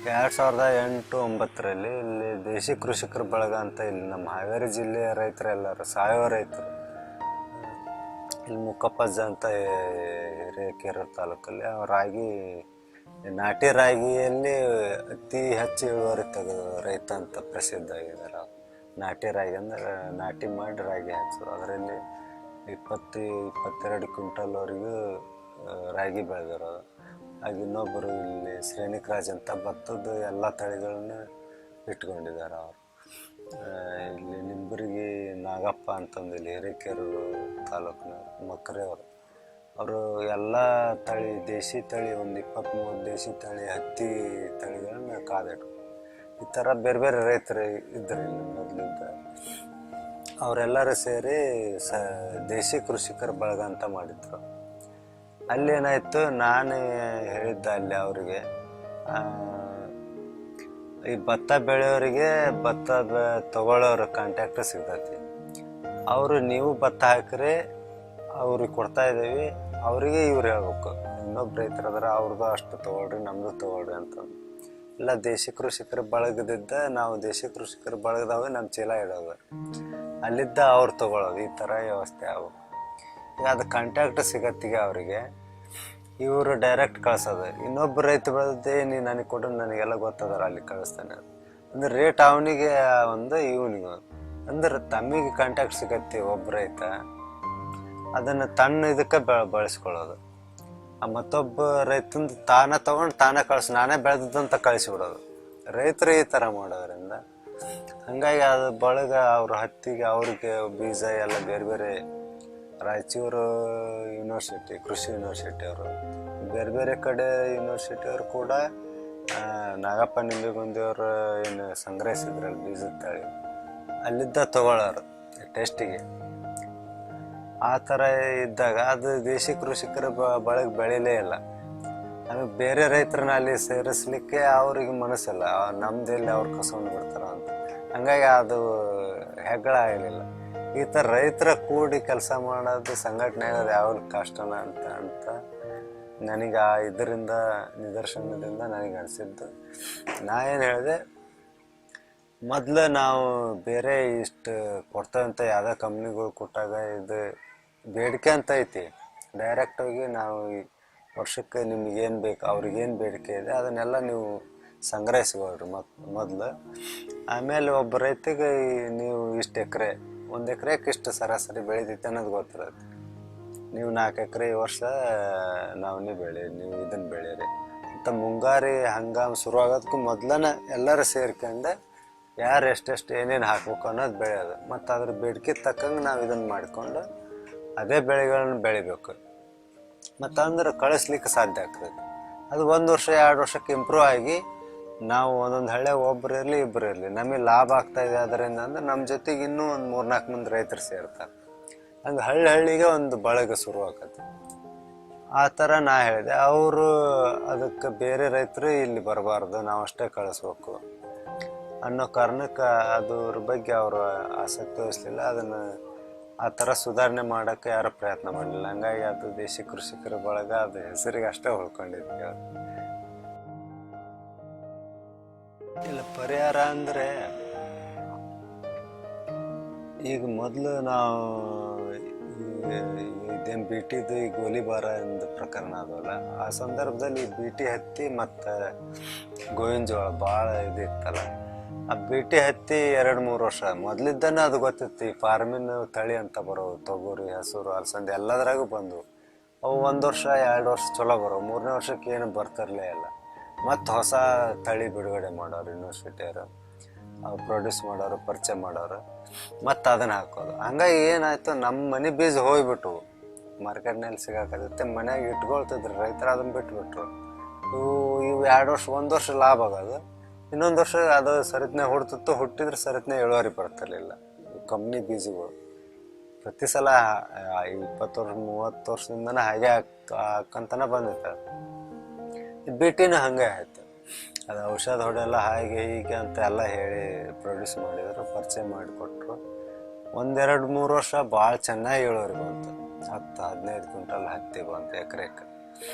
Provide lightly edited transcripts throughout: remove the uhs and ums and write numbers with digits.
2008-09ರಲ್ಲಿ ಇಲ್ಲಿ ದೇಶಿ ಕೃಷಿಕರ ಬಳಗ ಅಂತ ಇಲ್ಲಿ ನಮ್ಮ ಹಾವೇರಿ ಜಿಲ್ಲೆಯ ರೈತರೆಲ್ಲರೂ ಸಾವಯವ ರೈತರು ಇಲ್ಲಿ ಮುಕ್ಕಪ್ಪಜ್ಜ ಅಂತ ಹಿರೇಕೆರೂರು ತಾಲೂಕಲ್ಲಿ ರಾಗಿ ನಾಟಿ ರಾಗಿಯಲ್ಲಿ ಅತಿ ಹೆಚ್ಚು ಇಳುವರಿ ತೆಗೆದು ರೈತ ಅಂತ ಪ್ರಸಿದ್ಧ ಆಗಿದ್ದಾರೆ. ನಾಟಿ ರಾಗಿ ಅಂದರೆ ನಾಟಿ ಮಾಡಿ ರಾಗಿ ಹಾಕ್ಸೋದು. ಅದರಲ್ಲಿ 20-22 ಕ್ವಿಂಟಲ್ವರೆಗೂ ರಾಗಿ ಬೆಳೆದಿರೋದು. ಹಾಗೆ ಇನ್ನೊಬ್ಬರು ಇಲ್ಲಿ ಶ್ರೇಣಿಕ್ ರಾಜ್ ಅಂತ ಭತ್ತದ ಎಲ್ಲ ತಳಿಗಳನ್ನ ಇಟ್ಕೊಂಡಿದ್ದಾರೆ ಅವರು. ಇಲ್ಲಿ ನಿಂಬರಿಗೆ ನಾಗಪ್ಪ ಅಂತಂದು ಇಲ್ಲಿ ಹಿರೇಕೆರೂರು ತಾಲೂಕಿನ ಮಕ್ಕರೆಯವರು. ಅವರು ಎಲ್ಲ ತಳಿ ದೇಶಿ ತಳಿ ಒಂದು 20-30 ದೇಶಿ ತಳಿ ಹತ್ತಿ ತಳಿಗಳನ್ನ ಕಾದಿಟ್ಟು ಈ ಥರ ಬೇರೆ ಬೇರೆ ರೈತರು ಇದ್ದರು ಇಲ್ಲಿ ಮೊದಲಿದ್ದ. ಅವರೆಲ್ಲರೂ ಸೇರಿ ದೇಶಿ ಕೃಷಿಕರ ಬಳಗ ಅಂತ ಮಾಡಿದ್ರು. ಅಲ್ಲೇನಾಯಿತು, ನಾನು ಹೇಳಿದ್ದೆ ಅಲ್ಲಿ ಅವರಿಗೆ, ಈ ಭತ್ತ ಬೆಳೆಯೋರಿಗೆ ಭತ್ತ ತಗೊಳ್ಳೋರು ಕಾಂಟ್ಯಾಕ್ಟ್ ಸಿಗ್ತೈತಿ. ಅವರು ನೀವು ಭತ್ತ ಹಾಕಿರಿ ಅವ್ರಿಗೆ ಕೊಡ್ತಾ ಇದ್ದೀವಿ, ಅವರಿಗೆ ಇವ್ರು ಹೇಳ್ಬೇಕು. ಇನ್ನೊಬ್ಬ ರೈತರು ಅದರ ಅವ್ರದ್ದು ಅಷ್ಟು ತೊಗೊಳ್ರಿ, ನಮ್ಮದು ತೊಗೊಳ್ರಿ ಅಂತ. ಇಲ್ಲ ದೇಶಿ ಕೃಷಿಕರ ಬಳಗದಿದ್ದ ನಾವು ದೇಶಿ ಕೃಷಿಕರ ಬಳಗದವಾಗ ನಮ್ಮ ಚೀಲ ಇಡೋದು, ಅಲ್ಲಿದ್ದ ಅವ್ರು ತೊಗೊಳೋದು. ಈ ಥರ ವ್ಯವಸ್ಥೆ ಅವು. ಈಗ ಅದು ಕಾಂಟ್ಯಾಕ್ಟ್ ಸಿಗತ್ತಿಗೆ ಅವರಿಗೆ ಇವರು ಡೈರೆಕ್ಟ್ ಕಳ್ಸೋದು. ಇನ್ನೊಬ್ಬ ರೈತ ಬೆಳೆದೇ ನೀ ನನಗೆ ಕೊಟ್ಟು ನನಗೆಲ್ಲ ಗೊತ್ತದಾರ ಅಲ್ಲಿ ಕಳಿಸ್ತಾನೆ ಅಂದ್ರೆ ರೇಟ್ ಅವನಿಗೆ ಒಂದು ಇವನಿಗೆ ಅಂದ್ರೆ ತಮ್ಮಿಗೆ ಕಾಂಟ್ಯಾಕ್ಟ್ ಸಿಗತ್ತಿ. ಒಬ್ಬ ರೈತ ಅದನ್ನು ತನ್ನ ಇದಕ್ಕೆ ಬಳಸ್ಕೊಳ್ಳೋದು. ಮತ್ತೊಬ್ಬ ರೈತಂದು ತಾನೇ ತೊಗೊಂಡು ತಾನೇ ನಾನೇ ಬೆಳೆದಂತ ಕಳಿಸಿಬಿಡೋದು. ರೈತರು ಈ ಥರ ಮಾಡೋದ್ರಿಂದ ಹಾಗಾಗಿ ಅದು ಬಳಗ ಅವ್ರ ಹತ್ತಿಗೆ ಅವ್ರಿಗೆ ಬೀಜ ಎಲ್ಲ ಬೇರೆ ಬೇರೆ ರಾಯಚೂರು ಯೂನಿವರ್ಸಿಟಿ, ಕೃಷಿ ಯೂನಿವರ್ಸಿಟಿ ಅವರು, ಬೇರೆ ಬೇರೆ ಕಡೆ ಯೂನಿವರ್ಸಿಟಿಯವರು ಕೂಡ ನಾಗಪ್ಪ ನಿಂಬೆಗುಂದಿಯವರು ಏನು ಸಂಗ್ರಹಿಸಿದ್ರಲ್ಲಿ ಬೀಜದ ತಳಿ ಅಲ್ಲಿದ್ದ ತಗೊಳ್ಳೋರು ಟೆಸ್ಟಿಗೆ. ಆ ಥರ ಇದ್ದಾಗ ಅದು ದೇಶಿ ಕೃಷಿಕರ ಬಳಗ ಬೆಳೀಲೇ ಇಲ್ಲ. ಆಮೇಲೆ ಬೇರೆ ರೈತರನ್ನ ಅಲ್ಲಿ ಸೇರಿಸ್ಲಿಕ್ಕೆ ಅವ್ರಿಗೆ ಮನಸ್ಸಿಲ್ಲ, ನಮ್ದೆಲ್ಲಿ ಅವ್ರು ಕಸ್ಕೊಂಡು ಬಿಡ್ತಾರ ಅಂತ. ಹಂಗಾಗಿ ಅದು ಹೆಗ್ಗಳ ಆಗಲಿಲ್ಲ. ಈ ಥರ ರೈತರ ಕೂಡಿ ಕೆಲಸ ಮಾಡೋದು, ಸಂಘಟನೆ ಆಗೋದು ಯಾವಾಗ ಕಷ್ಟನ ಅಂತ ನನಗೆ ಇದರಿಂದ ನಿದರ್ಶನದಿಂದ ನನಗೆ ಅನಿಸಿದ್ದು. ನಾ ಏನು ಹೇಳಿದೆ, ಮೊದಲು ನಾವು ಬೇರೆ ಇಷ್ಟು ಕೊಡ್ತೇವಂತ ಯಾವುದೇ ಕಂಪ್ನಿಗಳು ಕೊಟ್ಟಾಗ ಇದು ಬೇಡಿಕೆ ಅಂತ ಐತಿ. ಡೈರೆಕ್ಟಾಗಿ ನಾವು ವರ್ಷಕ್ಕೆ ನಿಮಗೇನು ಬೇಕು, ಅವ್ರಿಗೇನು ಬೇಡಿಕೆ ಇದೆ ಅದನ್ನೆಲ್ಲ ನೀವು ಸಂಗ್ರಹಿಸ್ಕೊಳ್ರಿ ಮೊದಲು. ಆಮೇಲೆ ಒಬ್ಬ ರೈತಿಗೆ ನೀವು ಇಷ್ಟು ಎಕರೆ, 1 ಎಕರೆಗೆ ಇಷ್ಟು ಸರಾಸರಿ ಬೆಳಿತೈತೆ ಅನ್ನೋದು ಗೊತ್ತಿರುತ್ತೆ. ನೀವು 4 ಎಕರೆ ಈ ವರ್ಷ ನೀವು ಇದನ್ನು ಬೆಳೀರಿ ಅಂತ ಮುಂಗಾರಿ ಹಂಗಾಮು ಶುರು ಆಗೋದಕ್ಕೂ ಮೊದಲನೇ ಎಲ್ಲರೂ ಸೇರ್ಕೊಂಡು ಯಾರು ಎಷ್ಟೆಷ್ಟು ಏನೇನು ಹಾಕ್ಬೇಕು ಅನ್ನೋದು ಬೆಳೆಯೋದು. ಮತ್ತು ಅದ್ರ ಬೇಡಿಕೆ ತಕ್ಕಂಗೆ ನಾವು ಇದನ್ನು ಮಾಡಿಕೊಂಡು ಅದೇ ಬೆಳೆಗಳನ್ನ ಬೆಳಿಬೇಕು. ಮತ್ತು ಅಂದ್ರೆ ಕಳಿಸ್ಲಿಕ್ಕೆ ಸಾಧ್ಯ ಆಗ್ತದೆ. ಅದು 1 ವರ್ಷ 2 ವರ್ಷಕ್ಕೆ ಇಂಪ್ರೂವ್ ಆಗಿ ನಾವು ಒಂದೊಂದು ಹಳ್ಳಿ ಒಬ್ಬರು ಇರಲಿ ಇಬ್ಬರು ಇರಲಿ ನಮಗೆ ಲಾಭ ಆಗ್ತಾಯಿದೆ. ಅದರಿಂದ ಅಂದ್ರೆ ನಮ್ಮ ಜೊತೆಗೆ ಇನ್ನೂ ಒಂದು 3-4 ಮಂದಿ ರೈತರು ಸೇರ್ತಾರೆ. ಹಂಗೆ ಹಳ್ಳಿಗೆ ಒಂದು ಬಳಗ ಶುರು ಆಗತ್ತೆ. ಆ ಥರ ನಾ ಹೇಳಿದೆ. ಅವರು ಅದಕ್ಕೆ ಬೇರೆ ರೈತರು ಇಲ್ಲಿ ಬರಬಾರ್ದು, ನಾವು ಅಷ್ಟೇ ಕಳಿಸ್ಬೇಕು ಅನ್ನೋ ಕಾರಣಕ್ಕೆ ಅದ್ರ ಬಗ್ಗೆ ಅವರು ಆಸಕ್ತಿ ವಹಿಸಲಿಲ್ಲ. ಅದನ್ನು ಆ ಥರ ಸುಧಾರಣೆ ಮಾಡೋಕ್ಕೆ ಯಾರೂ ಪ್ರಯತ್ನ ಮಾಡಲಿಲ್ಲ. ಹಂಗಾಗಿ ಅದು ದೇಶಿ ಕೃಷಿಕರ ಬಳಗ ಅದು ಹೆಸರಿಗೆ ಅಷ್ಟೇ ಉಳ್ಕೊಂಡಿದ್ವಿ. ಇಲ್ಲ ಪರಿಹಾರ ಅಂದರೆ, ಈಗ ಮೊದಲು ನಾವು ಇದೇನು ಬೀಟಿದು ಈ ಗೋಲಿಬಾರ ಎಂದು ಪ್ರಕರಣ ಅದಲ್ಲ, ಆ ಸಂದರ್ಭದಲ್ಲಿ ಬೀಟಿ ಹತ್ತಿ ಮತ್ತು ಗೋವಿನ ಜೋಳ ಭಾಳ ಇದಿತ್ತಲ್ಲ. ಆ ಬೀಟಿ ಹತ್ತಿ 2-3 ವರ್ಷ ಮೊದಲಿದ್ದನೇ ಅದು ಗೊತ್ತಿತ್ತು. ಈ ಫಾರ್ಮಿನ ತಳಿ ಅಂತ ಬರೋವು, ತೊಗರಿ, ಹಸುರು, ಅಲಸಂದೆ ಎಲ್ಲದ್ರಾಗೂ ಬಂದವು. ಅವು 1 ವರ್ಷ 2 ವರ್ಷ ಚಲೋ ಬರೋವು. 3ನೇ ವರ್ಷಕ್ಕೆ ಏನು ಬರ್ತಿರಲೇ ಇಲ್ಲ. ಮತ್ತು ಹೊಸ ತಳಿ ಬಿಡುಗಡೆ ಮಾಡೋರು ಯೂನಿವರ್ಸಿಟಿಯವರು, ಪ್ರೊಡ್ಯೂಸ್ ಮಾಡೋರು, ಪರಿಚಯ ಮಾಡೋರು, ಮತ್ತು ಅದನ್ನು ಹಾಕೋದು. ಹಂಗಾಗಿ ಏನಾಯಿತು, ನಮ್ಮ ಮನೆ ಬೀಜ ಹೋಗ್ಬಿಟ್ಟು ಮಾರ್ಕೆಟ್ನಲ್ಲಿ ಸಿಗಾಕತ್ತೆ. ಮನೆಯಾಗ ಇಟ್ಕೊಳ್ತಿದ್ರು ರೈತರು, ಅದನ್ನು ಬಿಟ್ಬಿಟ್ರು. ಇವು 2 ವರ್ಷ 1 ವರ್ಷ ಲಾಭ ಆಗೋದು, ಇನ್ನೊಂದು ವರ್ಷ ಅದು ಸರಿತನೇ ಹುಟ್ಟಿದ್ರೆ ಸರಿತನೇ ಇಳುವರಿ ಬರ್ತಿರ್ಲಿಲ್ಲ. ಕಂಪ್ನಿ ಬೀಜಗಳು ಪ್ರತಿ ಸಲ 20 ವರ್ಷ 30 ವರ್ಷದಿಂದನೇ ಹಾಗೆ ಹಾಕಂತನೇ ಬಂದಿತ್ತು. ಬೀಟಿನೂ ಹಾಗೆ ಆಯಿತು. ಅದು ಔಷಧ ಹೊಡೆಯಲ್ಲ ಹಾಗೆ ಹೀಗೆ ಅಂತ ಎಲ್ಲ ಹೇಳಿ ಪ್ರೊಡ್ಯೂಸ್ ಮಾಡಿದರು, ಪರಿಚಯ ಮಾಡಿಕೊಟ್ರು. 1-2-3 ವರ್ಷ ಭಾಳ ಚೆನ್ನಾಗಿ ಇಳುವರಿ ಬಂತು. 10-15 ಕ್ವಿಂಟಲ್ ಹತ್ತಿ ಬಂತು ಎಕರೆಕ್ಕೆ.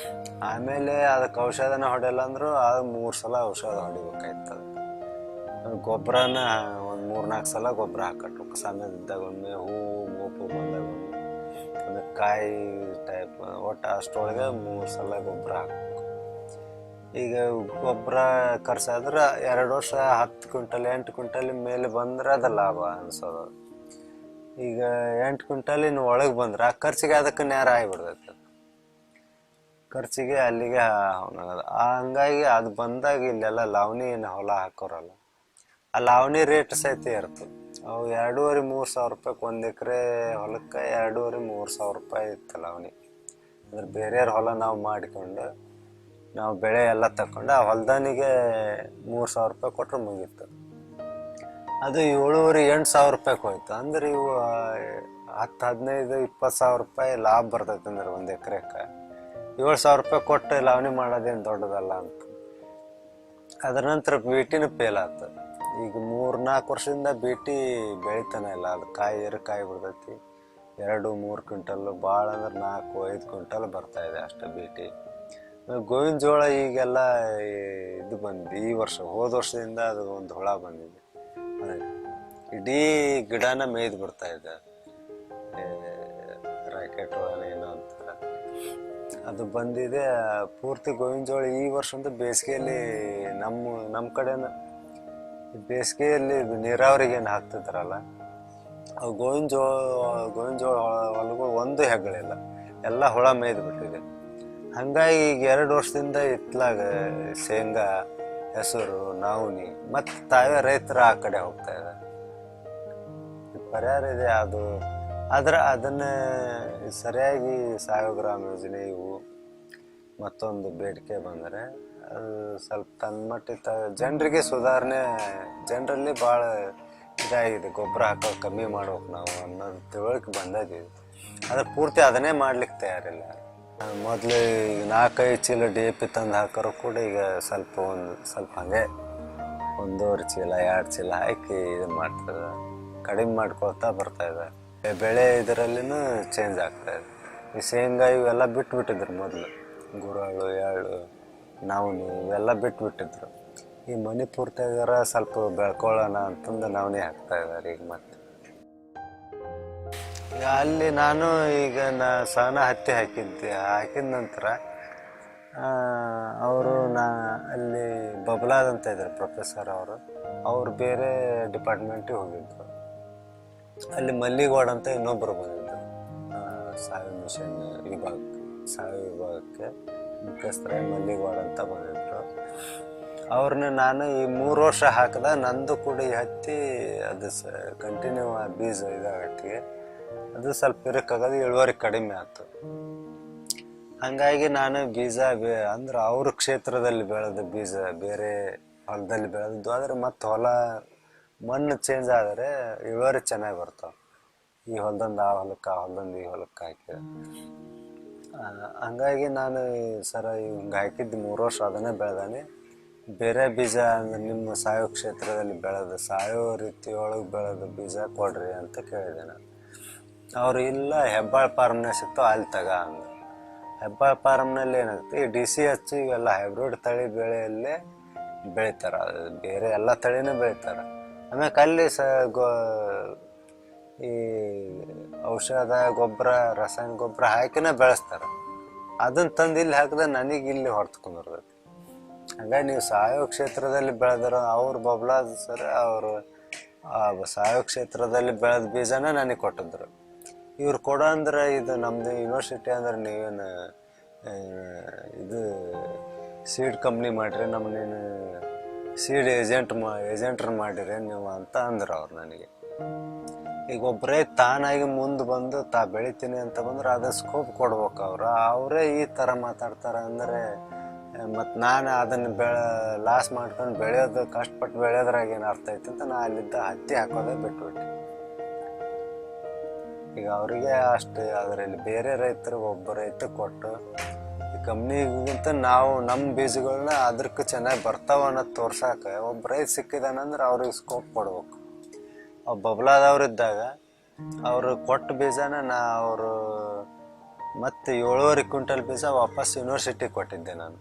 ಆಮೇಲೆ ಅದಕ್ಕೆ ಔಷಧನ ಹೊಡೆಯಲ್ಲ ಅಂದರೂ ಅದು 3 ಸಲ ಔಷಧ ಹೊಡಿಬೇಕಾಯ್ತು. ಗೊಬ್ಬರನ ಒಂದು 3-4 ಸಲ ಗೊಬ್ಬರ ಹಾಕಟ್ಟು, ಸಣ್ಣದಿದ್ದಾಗ ಒಮ್ಮೆ, ಹೂವು ಮೋಪು ಬಂದಾಗ ಒಮ್ಮೆ, ಆಮೇಲೆ ಕಾಯಿ ಟೈಪ್ ಒಟ್ಟು ಅಷ್ಟರೊಳಗೆ 3 ಸಲ ಗೊಬ್ಬರ ಹಾಕಬೇಕು. ಈಗ ಗೊಬ್ಬರ ಖರ್ಚಾದ್ರೆ 2 ವರ್ಷ 10 ಕ್ವಿಂಟಲ್ 8 ಕ್ವಿಂಟಲ್ ಮೇಲೆ ಬಂದ್ರೆ ಅದು ಲಾಭ ಅನ್ಸೋದು. ಈಗ 8 ಕ್ವಿಂಟಲ್ ಇನ್ನು ಒಳಗೆ ಬಂದ್ರೆ ಆ ಖರ್ಚಿಗೆ ಅದಕ್ಕೆ ನೇರ ಆಗಿಬಿಡ್ತೈತೆ. ಖರ್ಚಿಗೆ ಅಲ್ಲಿಗೆ ಹಂಗಾಗಿ ಅದು ಬಂದಾಗ ಇಲ್ಲೆಲ್ಲ ಲಾವಣಿ ಹೊಲ ಹಾಕೋರಲ್ಲ, ಆ ಲಾವಣಿ ರೇಟ್ ಸಹಿತ ಇರ್ತದೆ. ಅವು 2,500-3 ಸಾವಿರ ರೂಪಾಯಿಗೆ 1 ಎಕರೆ ಹೊಲಕ್ಕೆ 2,500-3 ಸಾವಿರ ರೂಪಾಯಿ ಇತ್ತು ಲಾವಣಿ. ಅಂದ್ರೆ ಬೇರೆಯವ್ರ ಹೊಲ ನಾವು ಮಾಡಿಕೊಂಡು ನಾವು ಬೆಳೆ ಎಲ್ಲ ತಗೊಂಡು ಆ ಹೊಲದಾನಿಗೆ 3 ಸಾವಿರ ರೂಪಾಯಿ ಕೊಟ್ಟರೆ ಮುಗೀತು. ಅದು 7,500-8 ಸಾವಿರ ರೂಪಾಯಿಗೆ ಹೋಯ್ತು. ಅಂದ್ರೆ ಇವು 10-15-20 ಸಾವಿರ ರೂಪಾಯಿ ಲಾಭ ಬರ್ತೈತೆ. ಅಂದ್ರೆ 1 ಎಕರೆಗೆ 7 ಸಾವಿರ ರೂಪಾಯಿ ಕೊಟ್ಟು ಲಾವಣಿ ಮಾಡೋದೇನು ದೊಡ್ಡದಲ್ಲ ಅಂತ. ಅದ್ರ ನಂತರ ಬೀಟಿನೂ ಫೇಲ್ ಆಯ್ತು. ಈಗ 3-4 ವರ್ಷದಿಂದ ಬೀಟಿ ಬೆಳಿತಾನೆ ಇಲ್ಲ. ಅದು ಕಾಯಿ ಬಿಡ್ತೈತಿ. 2-3 ಕ್ವಿಂಟಲ್, ಭಾಳ ಅಂದ್ರೆ 4-5 ಕ್ವಿಂಟಲ್ ಬರ್ತಾ ಇದೆ ಅಷ್ಟೇ ಬೀಟಿ. ಗೋವಿನ ಜೋಳ ಈಗೆಲ್ಲ ಇದು ಬಂದಿದೆ ಈ ವರ್ಷ. ಹೋದ ವರ್ಷದಿಂದ ಅದು ಒಂದು ಹುಳ ಬಂದಿದೆ, ಇಡೀ ಗಿಡನ ಮೇಯ್ದು ಬಿಡ್ತಾ ಇದೆ. ರಾಕೆಟ್ ಹುಳನ ಏನೋ ಅಂತಾರೆ, ಅದು ಬಂದಿದೆ ಪೂರ್ತಿ ಗೋವಿನ ಜೋಳ. ಈ ವರ್ಷ ಅಂತ ಬೇಸಿಗೆಯಲ್ಲಿ ನಮ್ಮ ಕಡೆನ ಬೇಸಿಗೆಯಲ್ಲಿ ನೀರಾವರಿಗೆ ಏನು ಹಾಕ್ತಿದ್ರಲ್ಲ, ಅವು ಗೋವಿನ ಜೋಳ ಹೊಲಗಳು ಒಂದು ಹೆಗ್ಗಳಿಲ್ಲ, ಎಲ್ಲ ಹುಳ ಮೇಯ್ದು ಬಿಟ್ಟಿದೆ. ಹಂಗಾಗಿ ಈಗ 2 ವರ್ಷದಿಂದ ಇತ್ಲಾಗ ಶೇಂಗಾ, ಹೆಸರು, ನವಣಿ ಮತ್ತು ತಾವೇ ರೈತರು ಆ ಕಡೆ ಹೋಗ್ತಾ ಇದೆ. ಪರಿಹಾರ ಇದೆ ಅದು. ಅದನ್ನ ಸರಿಯಾಗಿ ಸಾವಯವ ಗ್ರಾಮ ಯೋಜನೆ ಇವು ಮತ್ತೊಂದು ಬೇಡಿಕೆ ಬಂದರೆ ಅದು ಸ್ವಲ್ಪ ತನ್ಮಟ್ಟಿಗೆ ಜನರಿಗೆ ಸುಧಾರಣೆ, ಜನರಲ್ಲಿ ಭಾಳ ಇದಾಗಿದೆ. ಗೊಬ್ಬರ ಹಾಕೋದು ಕಮ್ಮಿ ಮಾಡ್ಬೇಕು ನಾವು ಅನ್ನೋದು ತಿಳುವಳಿಕೆ ಬಂದಿದ್ದೀವಿ. ಅದ್ರ ಪೂರ್ತಿ ಅದನ್ನೇ ಮಾಡ್ಲಿಕ್ಕೆ ತಯಾರಿಲ್ಲ. ಮೊದಲು ಈಗ 4-5 ಚೀಲ DAP ತಂದು ಹಾಕೋರು ಕೂಡ ಈಗ ಸ್ವಲ್ಪ ಹಾಗೆ 1.5 ಚೀಲ 2 ಚೀಲ ಹಾಕಿ ಇದು ಮಾಡ್ತದೆ, ಕಡಿಮೆ ಮಾಡ್ಕೊಳ್ತಾ ಬರ್ತಾ ಇದೆ. ಬೆಳೆ ಇದರಲ್ಲಿನೂ ಚೇಂಜ್ ಆಗ್ತಾ ಇದೆ. ಈ ಶೇಂಗಾ ಇವೆಲ್ಲ ಬಿಟ್ಟಿದ್ರು ಮೊದಲು, ಗುರಳು, ಎಳ್ಳು, ನವಣಿ ಇವೆಲ್ಲ ಬಿಟ್ಟಿದ್ರು. ಈ ಮನೆ ಪೂರ್ತಿಯಾಗಾರ ಸ್ವಲ್ಪ ಬೆಳ್ಕೊಳ್ಳೋಣ ಅಂತಂದು ನವಣಿ ಹಾಕ್ತಾ ಇದ್ದಾರೆ ಈಗ. ಮತ್ತೆ ಈಗ ಅಲ್ಲಿ ನಾನು ಈಗ ಸಣ್ಣ ಹತ್ತಿ ಹಾಕಿದ ನಂತರ ಅವರು ಅಲ್ಲಿ ಬಬ್ಲಾದ್ ಅಂತ ಇದ್ದಾರೆ ಪ್ರೊಫೆಸರ್ ಅವರು ಬೇರೆ ಡಿಪಾರ್ಟ್ಮೆಂಟಿಗೆ ಹೋಗಿದ್ರು. ಅಲ್ಲಿ ಮಲ್ಲಿಗೌಡ ಅಂತ ಇನ್ನೊಬ್ಬರು ಬಂದಿದ್ರು, ಸಾವಯವ ಮಿಷನ್ ಸಾವಯವ ವಿಭಾಗಕ್ಕೆ ಮುಖ್ಯಸ್ಥರಾಗಿ ಮಲ್ಲಿಗೌಡ ಅಂತ ಬಂದಿದ್ರು. ಅವ್ರನ್ನ ನಾನು ಈ 3 ವರ್ಷ ಹಾಕಿದ ನಂದು ಕೂಡ ಈ ಹತ್ತಿ ಅದು ಕಂಟಿನ್ಯೂ ಬೀಜ ಇದಾಗಟ್ಟಿಗೆ ಅದು ಸ್ವಲ್ಪ ಇರಕ್ಕಾಗೋದು, ಇಳುವರಿ ಕಡಿಮೆ ಆಯ್ತು. ಹಂಗಾಗಿ ನಾನು ಬೀಜ ಅಂದ್ರೆ ಅವ್ರ ಕ್ಷೇತ್ರದಲ್ಲಿ ಬೆಳೆದ ಬೀಜ ಬೇರೆ ಹೊಲದಲ್ಲಿ ಬೆಳೆದದ್ದು ಆದರೆ ಮತ್ತೆ ಮಣ್ಣು ಚೇಂಜ್ ಆದರೆ ಇಳುವರಿ ಚೆನ್ನಾಗಿ ಬರ್ತಾವೆ. ಈ ಹೊಲದಿಂದ ಆ ಹೊಲಕ್ಕೆ, ಆ ಹೊಲದಿಂದ ಈ ಹೊಲಕ್ಕೆ ಹಾಕಿದೆ. ಹಂಗಾಗಿ ನಾನು ಹಿಂಗೆ ಹಾಕಿದ್ದು 3 ವರ್ಷ ಅದನ್ನೇ ಬೆಳೆದಾನೆ. ಬೇರೆ ಬೀಜ ಅಂದ್ರೆ ನಿಮ್ಮ ಸಾವಯವ ಕ್ಷೇತ್ರದಲ್ಲಿ ಬೆಳೆದ ಸಾವಯವ ರೀತಿಯೊಳಗೆ ಬೆಳೆದ ಬೀಜ ಕೊಡ್ರಿ ಅಂತ ಕೇಳಿದೆ ನಾನು. ಅವರು ಇಲ್ಲ, ಹೆಬ್ಬಾಳ ಫಾರ್ಮ್ನಾಗ ಸಿಗ್ತಾವೆ ಅಲ್ಲಿ ಅಂದರು. ಹೆಬ್ಬಾಳ ಫಾರ್ಮ್ನಲ್ಲಿ ಏನಾಗುತ್ತೆ, ಈ DCH ಇವೆಲ್ಲ ಹೈಬ್ರಿಡ್ ತಳಿ ಬೆಳೆಯಲ್ಲೇ ಬೆಳಿತಾರೆ, ಬೇರೆ ಎಲ್ಲ ತಳಿನೂ ಬೆಳಿತಾರೆ. ಆಮೇಲೆ ಅಲ್ಲಿ ಈ ಔಷಧ ಗೊಬ್ಬರ, ರಾಸಾಯನಿಕ ಗೊಬ್ಬರ ಹಾಕಿನೇ ಬೆಳೆಸ್ತಾರೆ. ಅದನ್ನು ತಂದು ಇಲ್ಲಿ ಹಾಕಿದ್ರೆ ನನಗೆ ಇಲ್ಲಿ ಹೊರತ್ಕೊಂಡಿರ್ತೈತಿ. ಹಂಗಾಗಿ ನೀವು ಸಾವಯವ ಕ್ಷೇತ್ರದಲ್ಲಿ ಬೆಳೆದ್ರ ಅವ್ರು ಬಬ್ಲಾದ್ ಸರ್ ಅವರು ಸಾವಯವ ಕ್ಷೇತ್ರದಲ್ಲಿ ಬೆಳೆದ ಬೀಜನ ನನಗೆ ಕೊಟ್ಟಿದ್ರು. ಇವ್ರು ಕೊಡೋ ಅಂದ್ರೆ ಇದು ನಮ್ಮದು ಯೂನಿವರ್ಸಿಟಿ ಅಂದ್ರೆ ನೀವೇನು ಇದು ಸೀಡ್ ಕಂಪ್ನಿ ಮಾಡಿರಿ, ನಮ್ಮನ್ನೇನು ಸೀಡ್ ಏಜೆಂಟ್ರು ಮಾಡಿರಿ ನೀವು ಅಂತ ಅಂದರು ಅವ್ರು ನನಗೆ. ಈಗ ಒಬ್ಬರೇ ತಾನಾಗಿ ಮುಂದೆ ಬಂದು ಬೆಳಿತೀನಿ ಅಂತ ಬಂದ್ರೆ ಅದನ್ನು ಸ್ಕೋಪ್ ಕೊಡ್ಬೇಕು. ಅವರೇ ಈ ಥರ ಮಾತಾಡ್ತಾರೆ ಅಂದರೆ ಮತ್ತು ನಾನು ಅದನ್ನು ಲಾಸ್ ಮಾಡ್ಕೊಂಡು ಬೆಳೆಯೋದು, ಕಷ್ಟಪಟ್ಟು ಬೆಳೆಯೋದ್ರಾಗ ಏನು ಅರ್ಥ ಐತೆ ಅಂತ ನಾನು ಅಲ್ಲಿದ್ದ ಹತ್ತಿ ಹಾಕೋದೇ ಬಿಟ್ಬಿಟ್ಟೆ. ಈಗ ಅವರಿಗೆ ಅಷ್ಟು ಅದರಲ್ಲಿ ಬೇರೆ ರೈತರಿಗೆ ಒಬ್ಬ ರೈತ ಕೊಟ್ಟು ಈ ಕಂಪ್ನಿಗಿಂತ ನಾವು ನಮ್ಮ ಬೀಜಗಳನ್ನ ಅದಕ್ಕೆ ಚೆನ್ನಾಗಿ ಬರ್ತಾವ ಅನ್ನೋದು ತೋರ್ಸಾಕ ಒಬ್ಬ ರೈತ ಸಿಕ್ಕಿದಾನಂದ್ರೆ ಅವ್ರಿಗೆ ಸ್ಕೋಪ್ ಕೊಡ್ಬೇಕು. ಬಬ್ಲಾದವ್ರು ಇದ್ದಾಗ ಅವರು ಕೊಟ್ಟ ಬೀಜನ ಅವರು ಮತ್ತು 7.5 ಕ್ವಿಂಟಲ್ ಬೀಜ ವಾಪಸ್ ಯೂನಿವರ್ಸಿಟಿಗೆ ಕೊಟ್ಟಿದ್ದೆ ನಾನು.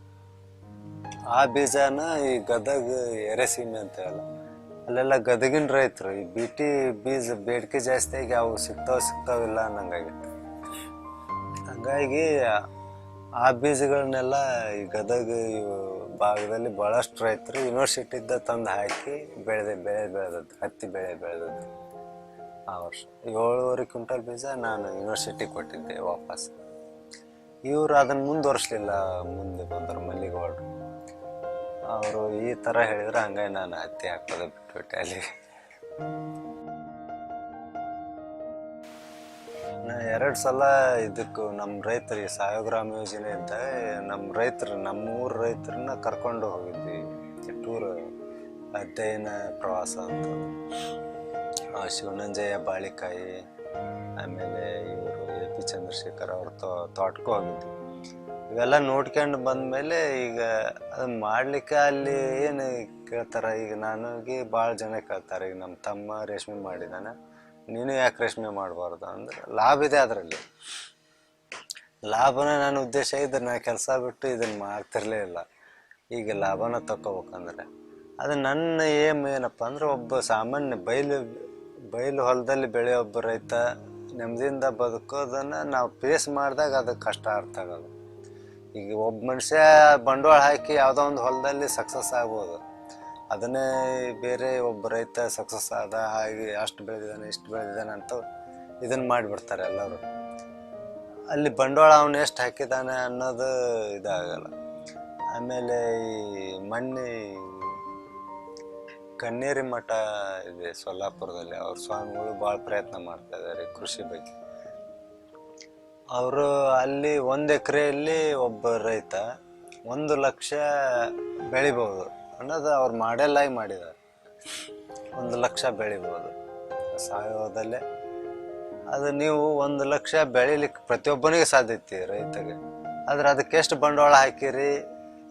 ಆ ಬೀಜನ ಈ ಗದಗ ಎರೆಸೀಮೆ ಅಂತ ಹೇಳಲ್ಲ, ಅಲ್ಲೆಲ್ಲ ಗದಗಿನ ರೈತರು ಈ ಬಿಟಿ ಬೀಜ ಬೇಡಿಕೆ ಜಾಸ್ತಿ ಆಗಿ ಅವು ಸಿಗ್ತಾವಿಲ್ಲ ಅನ್ನಂಗಾಗಿತ್ತು. ಹಂಗಾಗಿ ಆ ಬೀಜಗಳನ್ನೆಲ್ಲ ಈ ಗದಗ ಭಾಗದಲ್ಲಿ ಭಾಳಷ್ಟು ರೈತರು ಯೂನಿವರ್ಸಿಟಿಯಿಂದ ತಂದು ಹಾಕಿ ಬೆಳೆದದ್ದು ಹತ್ತಿ ಬೆಳೆದದ್ದು. ಆ ವರ್ಷ 7.5 ಕ್ವಿಂಟಲ್ ಬೀಜ ನಾನು ಯೂನಿವರ್ಸಿಟಿಗೆ ಕೊಟ್ಟಿದ್ದೆ ವಾಪಸ್. ಇವರು ಅದನ್ನು ಮುಂದುವರಿಸಲಿಲ್ಲ. ಮುಂದೆ ಬಂದರು ಮಲ್ಲಿಗೌಡರು, ಅವರು ಈ ಥರ ಹೇಳಿದ್ರೆ ಹಂಗಾಗಿ ನಾನು ಹತ್ತಿ ಹಾಕೋದು ಬಿಟ್ಬಿಟ್ಟೆ ಅಲ್ಲಿ. ನಾ 2 ಸಲ ಇದಕ್ಕೂ ನಮ್ಮ ರೈತರಿಗೆ ಸಾವಯವ ಗ್ರಾಮ ಯೋಜನೆ ಅಂತ ನಮ್ಮೂರು ರೈತರನ್ನ ಕರ್ಕೊಂಡು ಹೋಗಿದ್ವಿ ಟೂರ್, ಅಧ್ಯಯನ ಪ್ರವಾಸ ಅಂತ. ಶಿವನಂಜಯ್ಯ ಬಾಳಿಕಾಯಿ, ಆಮೇಲೆ ಇವರು AP ಚಂದ್ರಶೇಖರ್ ಅವ್ರ ತೋಟಕ್ಕೂ ಹೋಗಿದ್ವಿ. ಇವೆಲ್ಲ ನೋಡ್ಕೊಂಡು ಬಂದಮೇಲೆ ಈಗ ಅದನ್ನ ಮಾಡಲಿಕ್ಕೆ ಅಲ್ಲಿ ಏನು ಕೇಳ್ತಾರೆ, ಈಗ ನನಗೆ ಭಾಳ ಜನ ಕೇಳ್ತಾರೆ, ಈಗ ನಮ್ಮ ತಮ್ಮ ರೇಷ್ಮೆ ಮಾಡಿದಾನೆ, ನೀನು ಯಾಕೆ ರೇಷ್ಮೆ ಮಾಡಬಾರ್ದು ಅಂದ್ರೆ ಲಾಭ ಇದೆ ಅದರಲ್ಲಿ. ಲಾಭನ ನನ್ನ ಉದ್ದೇಶ ಇದ್ರೆ ನಾ ಕೆಲಸ ಬಿಟ್ಟು ಇದನ್ನು ಮಾಡ್ತಿರ್ಲೇ ಇಲ್ಲ. ಈಗ ಲಾಭನ ತಗೋಬೇಕಂದ್ರೆ ಅದು ನನ್ನ ಏನಪ್ಪ ಅಂದ್ರೆ ಒಬ್ಬ ಸಾಮಾನ್ಯ ಬಯಲು ಹೊಲದಲ್ಲಿ ಬೆಳೆಯೋ ಒಬ್ಬ ರೈತ ನೆಮ್ಮದಿಯಿಂದ ಬದುಕೋದನ್ನು ನಾವು ಫೇಸ್ ಮಾಡಿದಾಗ ಅದಕ್ಕೆ ಕಷ್ಟ ಅರ್ಥ ಆಗೋದು. ಈಗ ಒಬ್ಬ ಮನುಷ್ಯ ಬಂಡವಾಳ ಹಾಕಿ ಯಾವುದೋ ಒಂದು ಹೊಲದಲ್ಲಿ ಸಕ್ಸಸ್ ಆಗ್ಬೋದು, ಅದನ್ನೇ ಬೇರೆ ಒಬ್ಬ ರೈತ ಸಕ್ಸಸ್ ಆದ ಹಾಗೆ ಅಷ್ಟು ಬೆಳೆದಿದ್ದಾನೆ ಇಷ್ಟು ಬೆಳೆದಿದ್ದಾನೆ ಅಂತ ಇದನ್ನು ಮಾಡಿಬಿಡ್ತಾರೆ ಎಲ್ಲರೂ. ಅಲ್ಲಿ ಬಂಡವಾಳ ಅವನು ಎಷ್ಟು ಹಾಕಿದ್ದಾನೆ ಅನ್ನೋದು ಇದಾಗಲ್ಲ. ಆಮೇಲೆ ಈ ಮೊನ್ನೆ ಕನ್ನೇರಿ ಮಠ ಇದೆ ಸೊಲ್ಲಾಪುರದಲ್ಲಿ, ಅವ್ರ ಸ್ವಾಮಿಗಳು ಭಾಳ ಪ್ರಯತ್ನ ಮಾಡ್ತಾ ಇದ್ದಾರೆ ಕೃಷಿ ಬಗ್ಗೆ. ಅವರು ಅಲ್ಲಿ 1 ಎಕರೆಯಲ್ಲಿ ಒಬ್ಬ ರೈತ 1 ಲಕ್ಷ ಬೆಳಿಬೋದು ಅನ್ನೋದು ಅವ್ರು ಮಾಡೆಲ್ಲಾಗಿ ಮಾಡಿದ್ದಾರೆ. 1 ಲಕ್ಷ ಬೆಳಿಬೋದು ಸಾವಯವದಲ್ಲೇ. ಅದು ನೀವು 1 ಲಕ್ಷ ಬೆಳಿಲಿಕ್ಕೆ ಪ್ರತಿಯೊಬ್ಬನಿಗೆ ಸಾಧ್ಯತೆ ರೈತಗೆ, ಆದ್ರೆ ಅದಕ್ಕೆ ಎಷ್ಟು ಬಂಡವಾಳ ಹಾಕಿರಿ,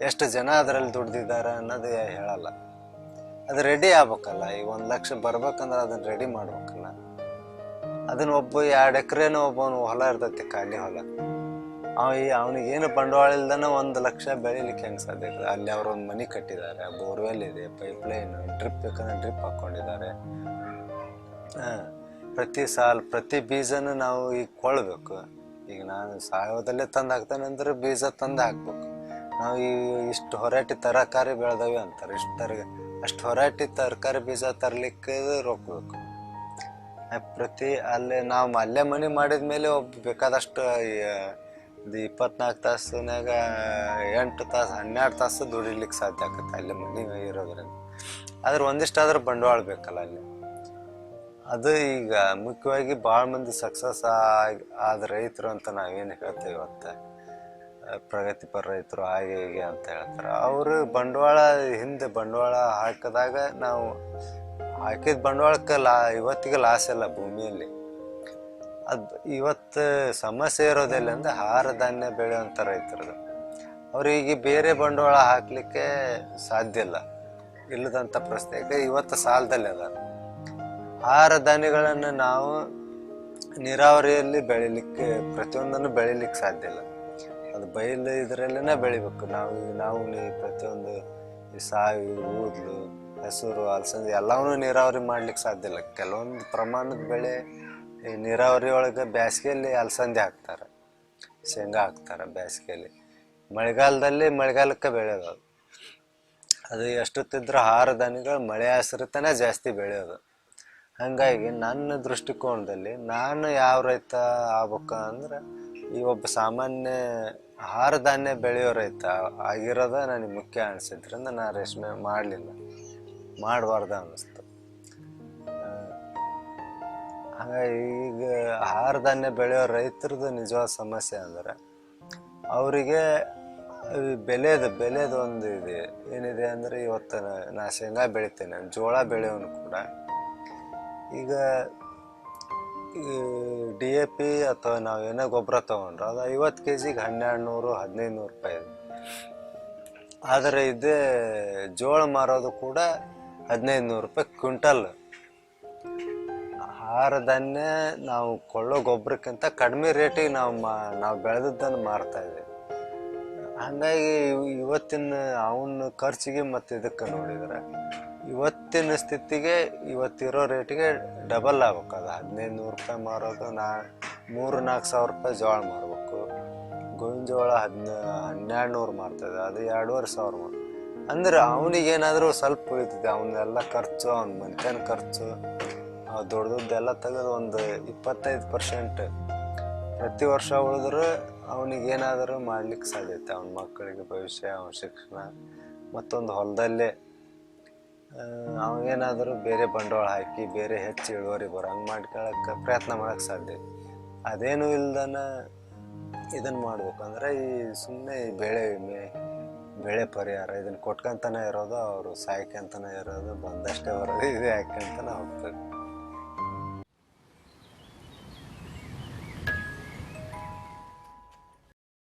ಎಷ್ಟು ಜನ ಅದರಲ್ಲಿ ದುಡ್ದಿದ್ದಾರೆ ಅನ್ನೋದು ಹೇಳಲ್ಲ. ಅದು ರೆಡಿ ಆಗ್ಬೇಕಲ್ಲ. ಈಗ 1 ಲಕ್ಷ ಬರ್ಬೇಕಂದ್ರೆ ಅದನ್ನ ರೆಡಿ ಮಾಡ್ಬೇಕಲ್ಲ. ಅದನ್ನ ಒಬ್ಬ 2 ಎಕರೆನೂ ಒಬ್ಬನು ಹೊಲ ಇರ್ತೈತಿ, ಖಾಲಿ ಹೊಲ, ಅವನಿಗೇನು ಬಂಡವಾಳ ಇಲ್ದನ 1 ಲಕ್ಷ ಬೆಳಿಲಿಕ್ಕೆ ಹೆಂಗೆ ಸಾಧ್ಯ ಇದೆ? ಅಲ್ಲಿ ಅವ್ರೊಂದು ಮನೆ ಕಟ್ಟಿದ್ದಾರೆ, ಬೋರ್ವೆಲ್ ಇದೆ, ಪೈಪ್ಲೈನ್, ಡ್ರಿಪ್ ಬೇಕಂದ್ರೆ ಡ್ರಿಪ್ ಹಾಕ್ಕೊಂಡಿದ್ದಾರೆ. ಪ್ರತಿ ಬೀಜನೂ ನಾವು ಈಗ ಕೊಳ್ಳಬೇಕು. ಈಗ ನಾನು ಸಾವಯವದಲ್ಲೇ ತಂದು ಹಾಕ್ತೇನೆ ಅಂದ್ರೆ ಬೀಜ ತಂದು ಹಾಕ್ಬೇಕು. ನಾವು ಇಷ್ಟು ಹೊರಟಿ ತರಕಾರಿ ಬೆಳೆದವಿ ಅಂತಾರೆ, ಅಷ್ಟು ಹೊರಟಿ ತರಕಾರಿ ಬೀಜ ತರಲಿಕ್ಕೆ ರೊಕ್ಕ ಬೇಕು. ನಾವು ಅಲ್ಲೇ ಮನೆ ಮಾಡಿದ ಮೇಲೆ ಒಬ್ಬ ಬೇಕಾದಷ್ಟು 24 ತಾಸಿನಾಗ 8 ತಾಸು 12 ತಾಸು ದುಡಿಲಿಕ್ಕೆ ಸಾಧ್ಯ ಆಗುತ್ತೆ ಅಲ್ಲೇ ಮನೆ ಇರೋದ್ರಿಂದ. ಆದ್ರೆ ಒಂದಿಷ್ಟಾದ್ರೂ ಬಂಡವಾಳ ಬೇಕಲ್ಲ ಅಲ್ಲಿ. ಅದು ಈಗ ಮುಖ್ಯವಾಗಿ ಭಾಳ ಮಂದಿ ಸಕ್ಸಸ್ ಆದ ರೈತರು ಅಂತ ನಾವೇನು ಹೇಳ್ತೇವೆ ಇವತ್ತು, ಪ್ರಗತಿಪರ ರೈತರು ಹಾಗೆ ಹೀಗೆ ಅಂತ ಹೇಳ್ತಾರೆ. ಅವರು ಹಿಂದೆ ಬಂಡವಾಳ ಹಾಕಿದಾಗ ನಾವು ಹಾಕಿದ ಬಂಡವಾಳಕ್ಕೆ ಇವತ್ತಿಗೆ ಲಾಸ್ ಇಲ್ಲ ಭೂಮಿಯಲ್ಲಿ. ಅದು ಇವತ್ತು ಸಮಸ್ಯೆ ಇರೋದಿಲ್ಲ ಅಂದ್ರೆ ಆಹಾರ ಧಾನ್ಯ ಬೆಳೆಯುವಂಥ ರೈತರದು. ಅವ್ರಿಗೆ ಬೇರೆ ಬಂಡವಾಳ ಹಾಕಲಿಕ್ಕೆ ಸಾಧ್ಯ ಇಲ್ಲದಂಥ ಪರಿಸ್ಥಿತಿ ಇವತ್ತು ಸಾಲದಲ್ಲಿ ಅದ. ಆಹಾರ ಧಾನ್ಯಗಳನ್ನು ನಾವು ನೀರಾವರಿಯಲ್ಲಿ ಬೆಳಿಲಿಕ್ಕೆ ಪ್ರತಿಯೊಂದನ್ನು ಬೆಳಿಲಿಕ್ಕೆ ಸಾಧ್ಯ ಇಲ್ಲ. ಅದು ಬಯಲು ಇದರಲ್ಲೇ ಬೆಳಿಬೇಕು. ನಾವು ಪ್ರತಿಯೊಂದು ಸಾವಿ, ಊದ್ಲು, ಹೆಸರು, ಅಲಸಂದಿ ಎಲ್ಲವನ್ನೂ ನೀರಾವರಿ ಮಾಡ್ಲಿಕ್ಕೆ ಸಾಧ್ಯ ಇಲ್ಲ. ಕೆಲವೊಂದು ಪ್ರಮಾಣದ ಬೆಳೆ ಈ ನೀರಾವರಿ ಒಳಗೆ ಬೇಸಿಗೆಯಲ್ಲಿ ಅಲಸಂದಿ ಹಾಕ್ತಾರೆ, ಶೇಂಗಾ ಹಾಕ್ತಾರೆ ಬೇಸಿಗೆಯಲ್ಲಿ. ಮಳೆಗಾಲಕ್ಕೆ ಬೆಳೆಯೋದು ಅದು ಎಷ್ಟೊತ್ತಿದ್ರೆ ಆಹಾರ ಧಾನ್ಯಗಳು ಮಳೆ ಆಶ್ರಿತನೇ ಜಾಸ್ತಿ ಬೆಳೆಯೋದು. ಹಾಗಾಗಿ ನನ್ನ ದೃಷ್ಟಿಕೋನದಲ್ಲಿ ನಾನು ಯಾವ ರೈತ ಆಗ್ಬೇಕ ಅಂದ್ರೆ ಈ ಒಬ್ಬ ಸಾಮಾನ್ಯ ಆಹಾರ ಧಾನ್ಯ ಬೆಳೆಯೋ ರೈತ ಆಗಿರೋದ ನನಗೆ ಮುಖ್ಯ ಅನಿಸಿದ್ರಿಂದ ನಾನು ರೇಷ್ಮೆ ಮಾಡಬಾರ್ದು ಅನ್ನಿಸ್ತು. ಹಾಗಾಗಿ ಈಗ ಆಹಾರ ಧಾನ್ಯ ಬೆಳೆಯೋ ರೈತರದ್ದು ನಿಜವಾದ ಸಮಸ್ಯೆ ಅಂದ್ರೆ ಅವರಿಗೆ ಬೆಲೆದು ಒಂದು ಇದೆ. ಏನಿದೆ ಅಂದರೆ ಇವತ್ತು ನಾ ಶೇಂಗಾ ಬೆಳಿತೇನೆ, ಜೋಳ ಬೆಳೆಯೋನು ಕೂಡ ಈಗ DAP ಅಥವಾ ನಾವೇನೋ ಗೊಬ್ಬರ ತೊಗೊಂಡ್ರೆ ಅದು 50 kg 1200 1500 ರೂಪಾಯಿ ಇದೆ. ಆದರೆ ಇದೇ ಜೋಳ ಮಾರೋದು ಕೂಡ 1500 ರೂಪಾಯಿ ಕ್ವಿಂಟಲ್. ಆಹಾರ ಧಾನ್ಯ ನಾವು ಕೊಳ್ಳೋ ಗೊಬ್ಬರಕ್ಕಿಂತ ಕಡಿಮೆ ರೇಟಿಗೆ ನಾವು ಬೆಳೆದದ್ದನ್ನು ಮಾರ್ತಾ ಇದ್ದೀವಿ. ಹಾಗಾಗಿ ಇವತ್ತಿನ ಅವನ ಖರ್ಚಿಗೆ ಮತ್ತು ಇದಕ್ಕೆ ನೋಡಿದ್ರೆ ಇವತ್ತಿನ ಸ್ಥಿತಿಗೆ ಇವತ್ತಿರೋ ರೇಟಿಗೆ ಡಬಲ್ ಆಗ್ಬೇಕು. ಅದು 1500 ರೂಪಾಯಿ ಮಾರೋದು 3-4 ಸಾವಿರ ರೂಪಾಯಿ ಜೋಳ ಮಾರ್ಬೇಕು. ಗೋವಿನ ಜೋಳ 1200 ಮಾರ್ತದೆ, ಅದು 2500 ಅಂದ್ರೆ ಅವನಿಗೇನಾದರೂ ಸ್ವಲ್ಪ ಉಳಿತದೆ. ಅವನ್ನೆಲ್ಲ ಖರ್ಚು, ಅವ್ನ ಮನೆತನ ಖರ್ಚು, ದೊಡ್ಡದೆಲ್ಲ ತೆಗೆದು ಒಂದು 25% ಪ್ರತಿ ವರ್ಷ ಉಳಿದ್ರೆ ಅವನಿಗೇನಾದರೂ ಮಾಡ್ಲಿಕ್ಕೆ ಸಾಧ್ಯತೆ. ಅವನ ಮಕ್ಕಳಿಗೆ ಭವಿಷ್ಯ, ಅವನ ಶಿಕ್ಷಣ, ಮತ್ತೊಂದು ಹೊಲದಲ್ಲೇ ಅವನೇನಾದರೂ ಬೇರೆ ಬಂಡವಾಳ ಹಾಕಿ ಬೇರೆ ಹೆಚ್ಚು ಇಳುವರಿ ಬರೋಂಗೆ ಮಾಡ್ಕೊಳಕ್ಕೆ ಪ್ರಯತ್ನ ಮಾಡೋಕ್ಕೆ ಸಾಧ್ಯ. ಅದೇನು ಇಲ್ದನ ಇದನ್ನು ಮಾಡ್ಬೇಕಂದ್ರೆ ಈ ಸುಮ್ಮನೆ ಈ ಬೆಳೆ ವಿಮೆ, ಬೆಳೆ ಪರಿಹಾರ ಇದನ್ನು ಕೊಟ್ಕೊಂತಾನೆ ಇರೋದು, ಅವರು ಸಾಯ್ಕೊಂತಾನೆ ಇರೋದು, ಬಂದಷ್ಟೇ ಬರೋದು, ಇದೇ ಹಾಕ್ಕೊಂತಾನೆ ಹೋಗ್ಬೇಕು.